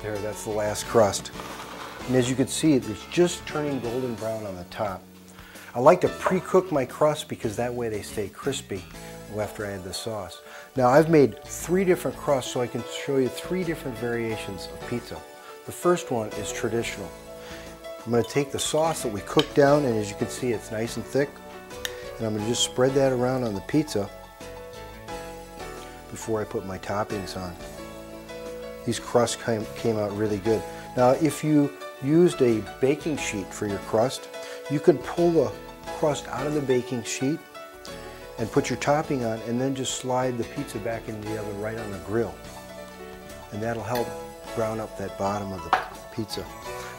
There, that's the last crust. And as you can see, it's just turning golden brown on the top. I like to pre-cook my crust because that way they stay crispy after I add the sauce. Now I've made 3 different crusts so I can show you 3 different variations of pizza. The first one is traditional. I'm going to take the sauce that we cooked down, and as you can see it's nice and thick, and I'm going to just spread that around on the pizza before I put my toppings on. These crusts came out really good. Now if you used a baking sheet for your crust, you can pull the crust out of the baking sheet and put your topping on, and then just slide the pizza back into the oven right on the grill. And that'll help brown up that bottom of the pizza.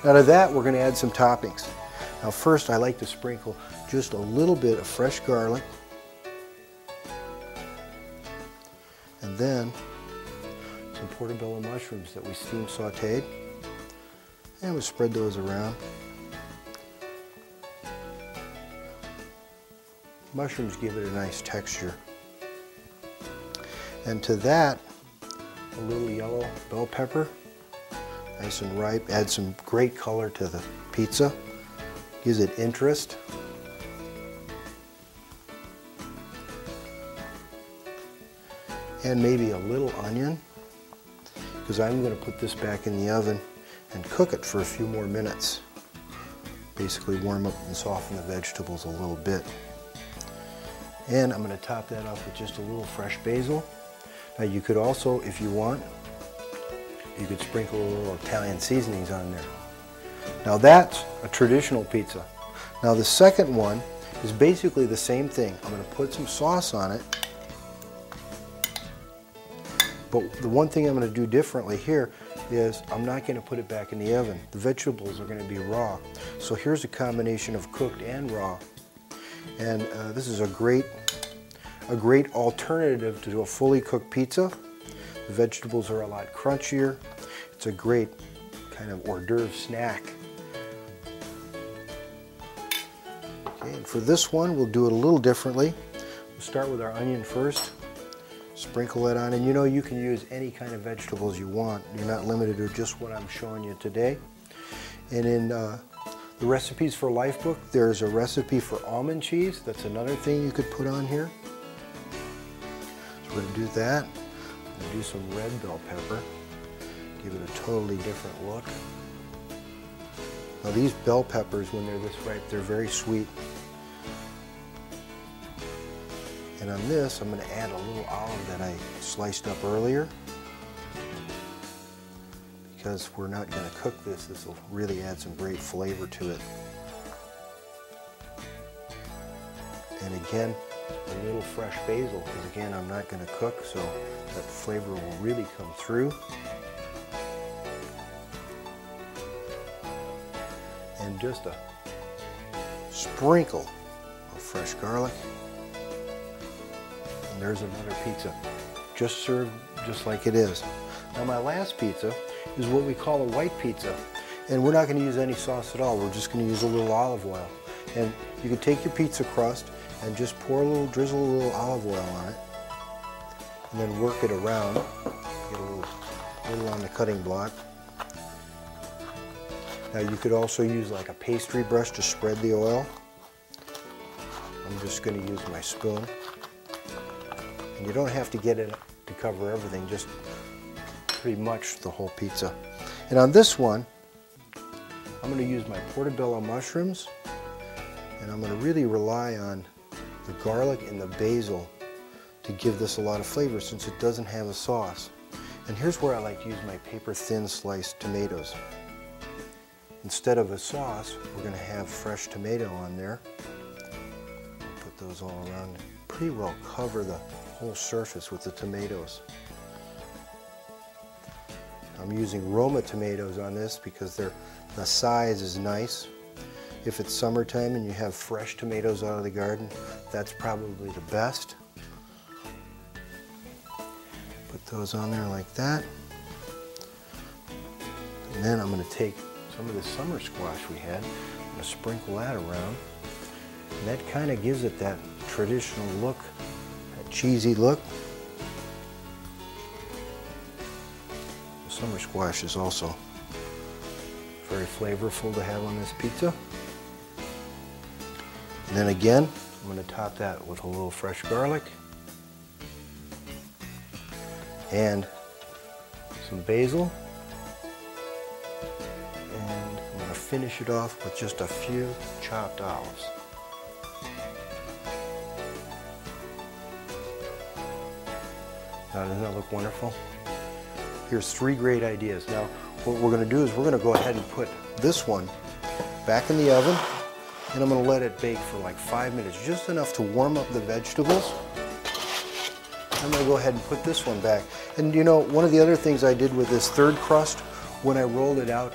Now to that we're going to add some toppings. Now first I like to sprinkle just a little bit of fresh garlic, and then some portobello mushrooms that we steam sauteed, and we'll spread those around. Mushrooms give it a nice texture. And to that, a little yellow bell pepper, nice and ripe, adds some great color to the pizza, gives it interest. And maybe a little onion, because I'm going to put this back in the oven and cook it for a few more minutes. Basically warm up and soften the vegetables a little bit. And I'm going to top that off with just a little fresh basil. Now you could also, if you want, you could sprinkle a little Italian seasonings on there. Now that's a traditional pizza. Now the second one is basically the same thing. I'm going to put some sauce on it. But the one thing I'm going to do differently here is I'm not going to put it back in the oven. The vegetables are going to be raw. So here's a combination of cooked and raw. And this is a great alternative to a fully cooked pizza. The vegetables are a lot crunchier. It's a great kind of hors d'oeuvre snack. Okay, and for this one, we'll do it a little differently. We'll start with our onion first. Sprinkle that on, and you know you can use any kind of vegetables you want. You're not limited to just what I'm showing you today. And in the Recipes for Life book, there's a recipe for almond cheese. That's another thing you could put on here. So we're going to do that. I'm going to do some red bell pepper. Give it a totally different look. Now these bell peppers, when they're this ripe, they're very sweet. And on this, I'm going to add a little olive that I sliced up earlier. Because we're not going to cook this, this will really add some great flavor to it. And again, a little fresh basil, because again, I'm not going to cook, so that flavor will really come through. And just a sprinkle of fresh garlic. And there's another pizza, just served just like it is. Now my last pizza is what we call a white pizza. And we're not going to use any sauce at all. We're just going to use a little olive oil. And you can take your pizza crust and just drizzle a little olive oil on it. And then work it around. Get a little on the cutting block. Now you could also use like a pastry brush to spread the oil. I'm just going to use my spoon. And you don't have to get it to cover everything, just pretty much the whole pizza. And on this one, I'm going to use my portobello mushrooms, and I'm going to really rely on the garlic and the basil to give this a lot of flavor since it doesn't have a sauce. And here's where I like to use my paper thin sliced tomatoes. Instead of a sauce, we're going to have fresh tomato on there. Put those all around. Pretty well cover the whole surface with the tomatoes. I'm using Roma tomatoes on this because the size is nice. If it's summertime and you have fresh tomatoes out of the garden, that's probably the best. Put those on there like that. And then I'm going to take some of the summer squash we had. I'm going to sprinkle that around. And that kind of gives it that traditional look, that cheesy look. Summer squash is also very flavorful to have on this pizza. And then again, I'm going to top that with a little fresh garlic and some basil. And I'm going to finish it off with just a few chopped olives. Now, doesn't that look wonderful? Here's 3 great ideas. Now, what we're going to do is we're going to go ahead and put this one back in the oven, and I'm going to let it bake for like 5 minutes, just enough to warm up the vegetables. I'm going to go ahead and put this one back. And you know, one of the other things I did with this third crust, when I rolled it out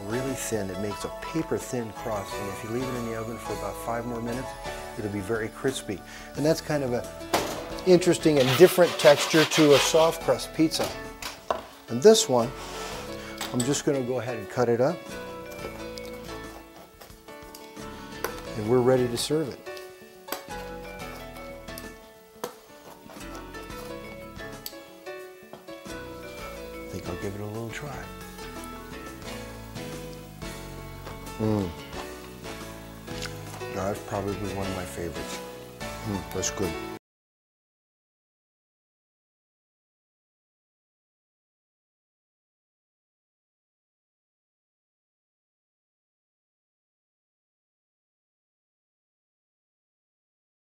really thin. It makes a paper thin crust, and if you leave it in the oven for about 5 more minutes, it'll be very crispy. And that's kind of a interesting and different texture to a soft crust pizza. And this one, I'm just going to go ahead and cut it up, and we're ready to serve it. I think I'll give it a little try. Now, that's probably one of my favorites. That's good.